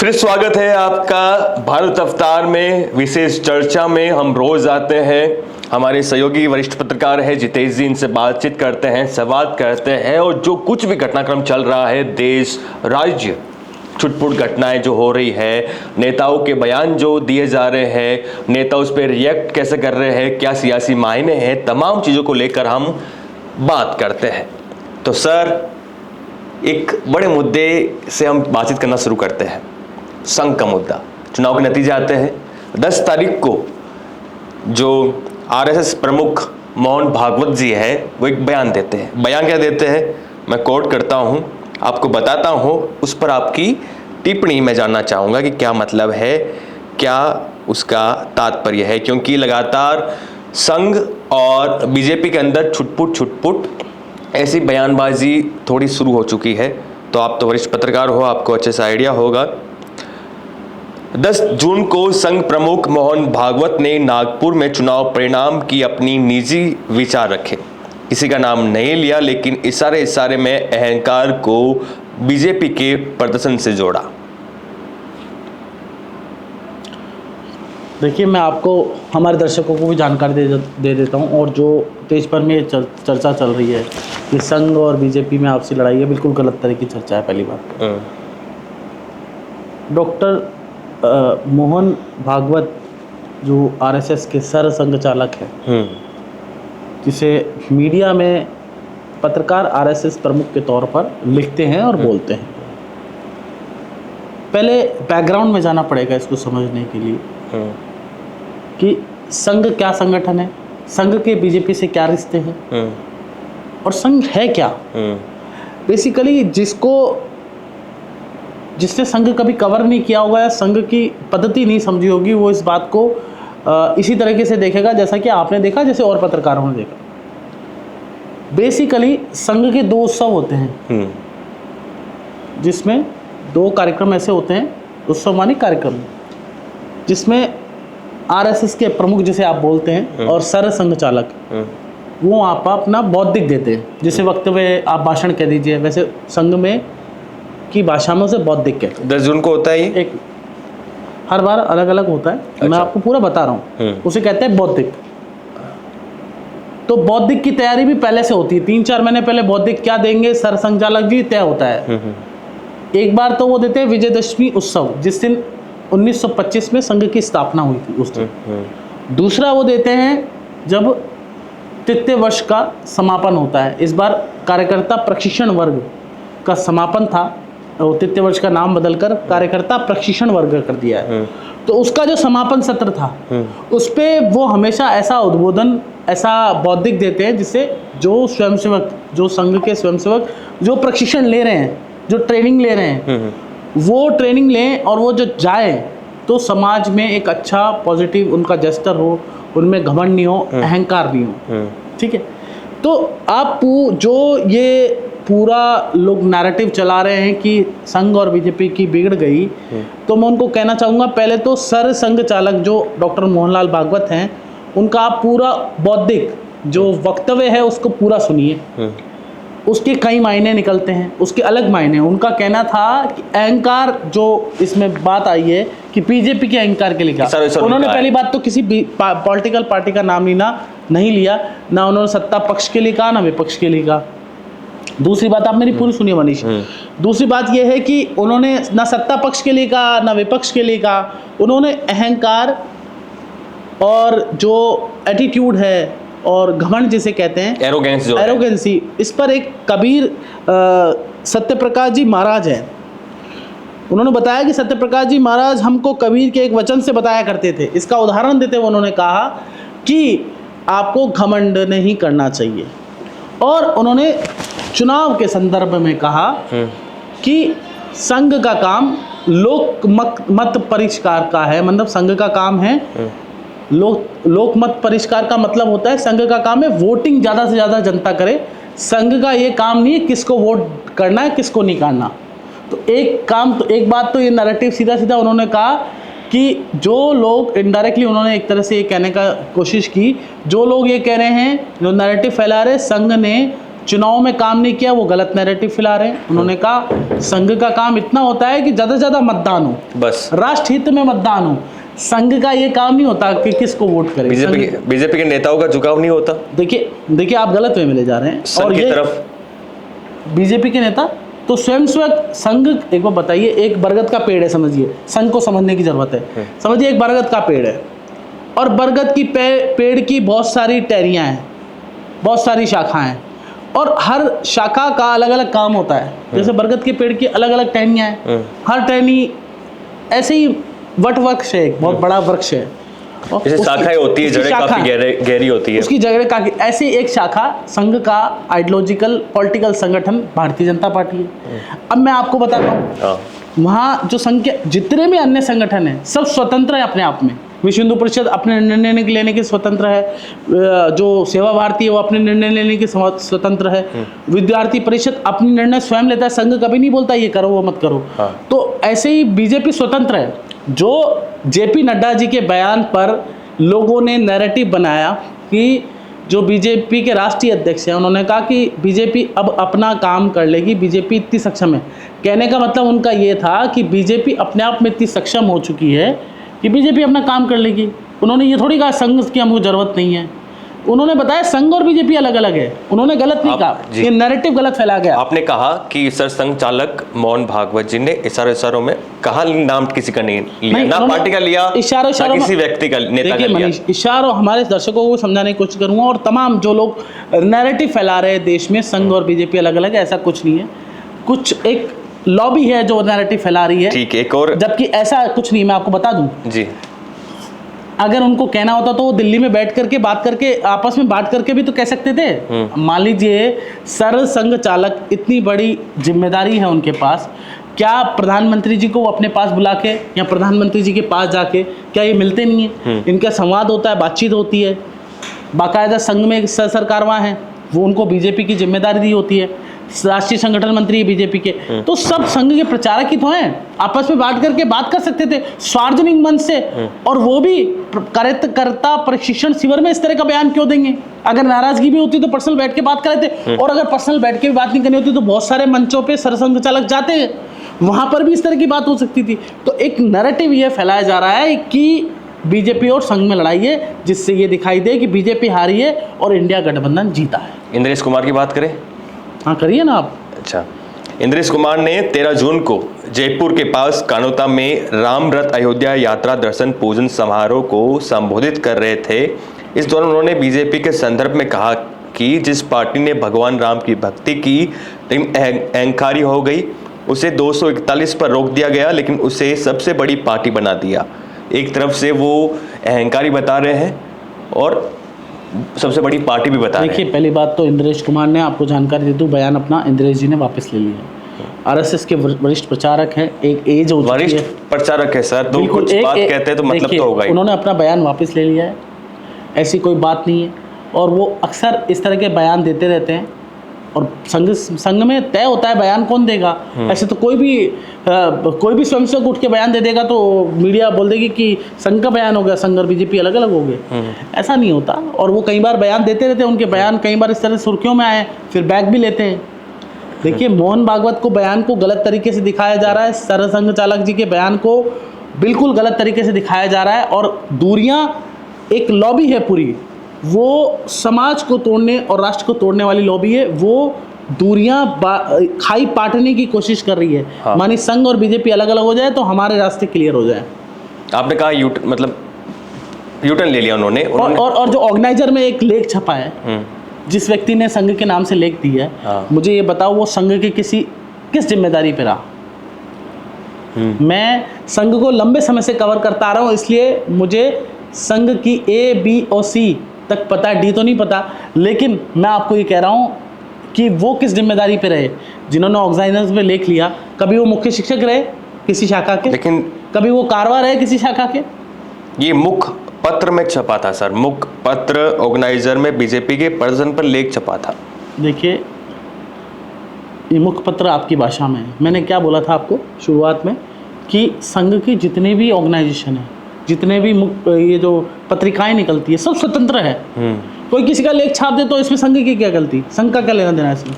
फिर स्वागत है आपका भारत अवतार में विशेष चर्चा में। हम रोज आते हैं, हमारे सहयोगी वरिष्ठ पत्रकार है जितेश जी, इनसे बातचीत करते हैं, संवाद करते हैं और जो कुछ भी घटनाक्रम चल रहा है देश राज्य, छुटपुट घटनाएं जो हो रही है, नेताओं के बयान जो दिए जा रहे हैं, नेता उस पर रिएक्ट कैसे कर रहे हैं, क्या सियासी मायने हैं, तमाम चीज़ों को लेकर हम बात करते हैं। तो सर, एक बड़े मुद्दे से हम बातचीत करना शुरू करते हैं। संघ का मुद्दा, चुनाव के नतीजे आते हैं। 10 तारीख को जो आरएसएस प्रमुख मोहन भागवत जी है वो एक बयान देते हैं। बयान क्या देते हैं, मैं कोट करता हूँ, आपको बताता हूँ, उस पर आपकी टिप्पणी मैं जानना चाहूँगा कि क्या मतलब है, क्या उसका तात्पर्य है। क्योंकि लगातार संघ और बीजेपी के अंदर छुटपुट ऐसी बयानबाजी थोड़ी शुरू हो चुकी है। तो आप तो वरिष्ठ पत्रकार हो, आपको अच्छे से आइडिया होगा। 10 जून को संघ प्रमुख मोहन भागवत ने नागपुर में चुनाव परिणाम की अपनी निजी विचार रखे। किसी का नाम नहीं लिया, लेकिन इशारे में अहंकार को बीजेपी के प्रदर्शन से जोड़ा। देखिए, मैं आपको हमारे दर्शकों को भी जानकारी दे देता हूं। और जो देश भर में चर्चा चल रही है कि संघ और बीजेपी में आपसी लड़ाई है, बिल्कुल गलत तरह की चर्चा है। पहली बात, डॉक्टर मोहन भागवत जो आरएसएस के सर संघ चालक है, जिसे मीडिया में पत्रकार आरएसएस प्रमुख के तौर पर लिखते हैं और बोलते हैं। पहले बैकग्राउंड में जाना पड़ेगा इसको समझने के लिए कि संघ क्या संगठन है, संघ के बीजेपी से क्या रिश्ते हैं और संघ है क्या। बेसिकली जिसने संघ कभी कवर नहीं किया होगा या संघ की पद्धति नहीं समझी होगी, वो इस बात को इसी तरीके से देखेगा जैसा कि आपने देखा, जैसे और पत्रकारों ने देखा। बेसिकली संघ के 2 उत्सव होते हैं, जिसमें 2 कार्यक्रम ऐसे होते हैं, उत्सव मानी कार्यक्रम, जिसमें आरएसएस के प्रमुख जिसे आप बोलते हैं और सर संघ चालक वो आप अपना बौद्धिक देते हैं, जिसे वक्तव्य आप भाषण कह दीजिए, वैसे संघ में की भाषा में उसे बौद्धिक कहते हैं। 10 जून को होता है ये, एक हर बार अलग अलग होता है। अच्छा। मैं आपको पूरा बता रहा हूँ, उसे कहते हैं बौद्धिक। तो बौद्धिक की तैयारी भी पहले से होती है, 3-4 महीने पहले बौद्धिक क्या देंगे सर संघ चालक जी तय होता है। एक बार तो वो देते हैं विजयदशमी उत्सव, जिस दिन 1925 में संघ की स्थापना हुई थी उस दिन। दूसरा वो देते हैं जब तृतीय वर्ष का समापन होता है। इस बार कार्यकर्ता प्रशिक्षण वर्ग का समापन था, तृतीय वर्ष का नाम बदलकर कार्यकर्ता प्रशिक्षण वर्ग कर दिया है। तो उसका जो समापन सत्र था, उस पे वो हमेशा ऐसा उद्बोधन, ऐसा बौद्धिक देते हैं जिससे जो स्वयंसेवक, जो संघ के स्वयंसेवक जो प्रशिक्षण ले रहे हैं, जो ट्रेनिंग ले रहे हैं, वो ट्रेनिंग लें और वो जो जाए तो समाज में एक अच्छा पॉजिटिव उनका जेस्टर हो, उनमें घमंड नहीं हो, अहंकार नहीं हो। ठीक है। तो आप जो ये पूरा लोग नैरेटिव चला रहे हैं कि संघ और बीजेपी की बिगड़ गई, तो मैं उनको कहना चाहूँगा, पहले तो सर संघ चालक जो डॉक्टर मोहनलाल भागवत हैं, उनका आप पूरा बौद्धिक जो वक्तव्य है उसको पूरा सुनिए। उसके कई मायने निकलते हैं, उसके अलग मायने। उनका कहना था कि अहंकार, जो इसमें बात आई है कि बीजेपी के अहंकार के लिए क्या, उन्होंने पहली बात तो किसी पॉलिटिकल पार्टी का नाम नहीं लिया, ना उन्होंने सत्ता पक्ष के लिए कहा, ना विपक्ष के लिए कहा। दूसरी बात, आप मेरी पूरी सुनिए मनीष। दूसरी बात यह है कि उन्होंने ना सत्ता पक्ष के लिए कहा, ना विपक्ष के लिए कहा। उन्होंने अहंकार और जो एटीट्यूड है और घमंड जिसे कहते हैं, एरोगेंसी, इस पर एक कबीर सत्यप्रकाश जी महाराज है। उन्होंने बताया कि सत्यप्रकाश जी महाराज हमको कबीर के एक वचन से बताया करते थे। इसका उदाहरण देते हुए उन्होंने कहा कि आपको घमंड नहीं करना चाहिए। और उन्होंने चुनाव के संदर्भ में कहा कि संघ का काम लोक मत परिष्कार का है। मतलब संघ का काम है लोक मत परिष्कार का मतलब होता है संघ का काम है वोटिंग ज़्यादा से ज़्यादा जनता करे। संघ का ये काम नहीं है किसको वोट करना है किसको नहीं करना। तो एक बात तो ये नैरेटिव सीधा सीधा उन्होंने कहा कि जो लोग इनडायरेक्टली उन्होंने एक तरह से ये कहने का कोशिश की, जो लोग ये कह रहे हैं, जो नैरेटिव फैला रहे, संघ ने चुनाव में काम नहीं किया, वो गलत नैरेटिव फैला रहे हैं। उन्होंने कहा संघ का काम इतना होता है कि ज़्यादा से ज़्यादा मतदान हो, बस राष्ट्र हित में मतदान हो। संघ का ये काम नहीं होता कि किसको वोट करें। बीजेपी के नेताओं का झुकाव नहीं होता। देखिए आप गलत वे में ले जा रहे हैं। और ये तरफ बीजेपी के नेता तो स्वयं संघ, एक बार बताइए, एक बरगद का पेड़ है, समझिए, संघ को समझने की जरूरत है। समझिए एक बरगद का पेड़ है और बरगद की पेड़ की बहुत सारी टहनियाँ हैं, बहुत सारी शाखाएं हैं, और हर शाखा का अलग अलग काम होता है। जैसे बरगद के पेड़ की अलग अलग टहनियाँ हैं, हर टहनी ऐसे ही वट वृक्ष है, एक बहुत बड़ा वृक्ष है, जैसे शाखाएं होती है, जड़ें काफी गहरी होती है, उसकी जड़ें काफी। ऐसे एक शाखा संघ का आइडियोलॉजिकल पॉलिटिकल संगठन भारतीय जनता पार्टी है। अब मैं आपको बताता हूँ, वहाँ जो संघ के जितने भी अन्य संगठन हैं सब स्वतंत्र है अपने आप में। विश्व हिंदू परिषद अपने निर्णय लेने के स्वतंत्र है, जो सेवा भारती है वो अपने निर्णय लेने के स्वतंत्र है, विद्यार्थी परिषद अपनी निर्णय स्वयं लेता है, संघ कभी नहीं बोलता ये करो वो मत करो। तो ऐसे ही बीजेपी स्वतंत्र है। जो जेपी नड्डा जी के बयान पर लोगों ने नैरेटिव बनाया कि जो बीजेपी के राष्ट्रीय अध्यक्ष हैं, उन्होंने कहा कि बीजेपी अब अपना काम कर लेगी, बीजेपी इतनी सक्षम है। कहने का मतलब उनका ये था कि बीजेपी अपने आप में इतनी सक्षम हो चुकी है कि बीजेपी अपना काम कर लेगी। उन्होंने ये थोड़ी कहा संघ की हमको जरूरत नहीं है। उन्होंने बताया संघ और बीजेपी अलग अलग है। उन्होंने गलत नहीं कहा, ये नैरेटिव गलत फैला गया। आपने कहा कि सरसंघ चालक मोहन भागवत जी ने इशारों में कहा, नाम किसी का नहीं लिया, ना पार्टी का लिया, इशारों किसी व्यक्ति का, नेता का लिया। इशारों हमारे दर्शकों को समझाने की कोशिश करूंगा, और तमाम जो लोग नैरेटिव फैला रहे हैं देश में संघ और बीजेपी अलग अलग है, ऐसा कुछ नहीं है। कुछ एक लॉबी है जो नैरेटिव फैला रही है, ठीक है, एक और, जबकि ऐसा कुछ नहीं। मैं आपको बता दूं जी, अगर उनको कहना होता तो वो दिल्ली में बैठ करके बात करके आपस में बात करके भी तो कह सकते थे। मान लीजिए सरसंघ चालक, इतनी बड़ी जिम्मेदारी है उनके पास, क्या प्रधानमंत्री जी को वो अपने पास बुला के या प्रधानमंत्री जी के पास जाके क्या ये मिलते नहीं है? इनका संवाद होता है, बातचीत होती है, बाकायदा संघ में सरकारवां है, वो उनको बीजेपी की जिम्मेदारी दी होती है, राष्ट्रीय संगठन मंत्री है बीजेपी के। तो सब संघ के प्रचारक ही तो हैं, आपस में बात करके बात कर सकते थे सार्वजनिक मंच से। और वो भी कार्यकर्ता प्रशिक्षण शिविर में इस तरह का बयान क्यों देंगे? अगर नाराजगी भी होती तो पर्सनल बैठ के बात कर लेते, और अगर पर्सनल बैठ के भी बात नहीं करनी होती तो बहुत सारे मंचों पे सरसंघ चालक जाते हैं, वहां पर भी इस तरह की बात हो सकती थी। तो एक नैरेटिव ये फैलाया जा रहा है कि बीजेपी और संघ में लड़ाई है, जिससे ये दिखाई दे कि बीजेपी हारी है और इंडिया गठबंधन जीता है। इंद्रेश कुमार की बात करें? हाँ करिए ना आप। अच्छा, इंद्रेश कुमार ने 13 जून को जयपुर के पास कानोता में राम रथ अयोध्या यात्रा दर्शन पूजन समारोह को संबोधित कर रहे थे। इस दौरान उन्होंने बीजेपी के संदर्भ में कहा कि जिस पार्टी ने भगवान राम की भक्ति की लेकिन अहंकारी हो गई, उसे 241 पर रोक दिया गया, लेकिन उसे सबसे बड़ी पार्टी बना दिया। एक तरफ से वो अहंकारी बता रहे हैं और सबसे बड़ी पार्टी भी बता रहे हैं। देखिए पहली बात तो इंद्रेश कुमार ने, आपको जानकारी दे दूं, बयान अपना इंद्रेश जी ने वापस ले लिया। आरएसएस के वरिष्ठ प्रचारक हैं, एक एज हो चुकी है, वरिष्ठ प्रचारक है सर, तो कुछ बात कहते हैं तो मतलब तो होगा ही। उन्होंने अपना बयान वापस ले लिया है, ऐसी कोई बात नहीं है। और वो अक्सर इस तरह के बयान देते रहते हैं, और संघ में तय होता है बयान कौन देगा। ऐसे तो कोई भी स्वयंसेवक उठ के बयान दे देगा तो मीडिया बोल देगी कि संघ का बयान हो गया, संघ और बीजेपी अलग अलग हो गए। ऐसा नहीं होता, और वो कई बार बयान देते रहते हैं, उनके बयान कई बार इस तरह सुर्खियों में आए, फिर बैक भी लेते हैं। देखिए मोहन भागवत को बयान को गलत तरीके से दिखाया जा रहा है, सरसंघ चालक जी के बयान को बिल्कुल गलत तरीके से दिखाया जा रहा है, और दूरियां, एक लॉबी है पूरी, वो समाज को तोड़ने और राष्ट्र को तोड़ने वाली लॉबी है, वो दूरियां खाई पाटने की कोशिश कर रही है। हाँ। मानी संघ और बीजेपी अलग अलग हो जाए तो हमारे रास्ते क्लियर हो जाए। आपने कहा यूटर्न ले लिया उन्होंने। और जो ऑर्गेनाइजर में एक लेख छपा है, जिस व्यक्ति ने संघ के नाम से लेख दी है, हाँ। मुझे ये बताओ वो संघ के किस जिम्मेदारी पे रहा? मैं संघ को लंबे समय से कवर करता आ रहा हूँ, इसलिए मुझे संघ की A, B और C तक पता है, D तो नहीं पता, लेकिन मैं आपको ये कह रहा हूँ कि वो किस जिम्मेदारी पे रहे जिन्होंने ऑर्गेनाइजर्स में लेख लिया। कभी वो मुख्य शिक्षक रहे किसी शाखा के, लेकिन कभी वो कारवा रहे किसी शाखा के। ये मुख्य पत्र में छपा था सर, मुख्य पत्र ऑर्गेनाइजर में बीजेपी के पर्सन पर लेख छपा था। देखिए ये मुख्य पत्र आपकी भाषा में है। मैंने क्या बोला था आपको शुरुआत में कि संघ की जितने भी ऑर्गेनाइजेशन है, जितने भी ये जो पत्रिकाएं निकलती है, सब स्वतंत्र है। कोई किसी का लेख छाप दे तो इसमें संघ की क्या गलती? संघ का क्या लेना देना है इसमें?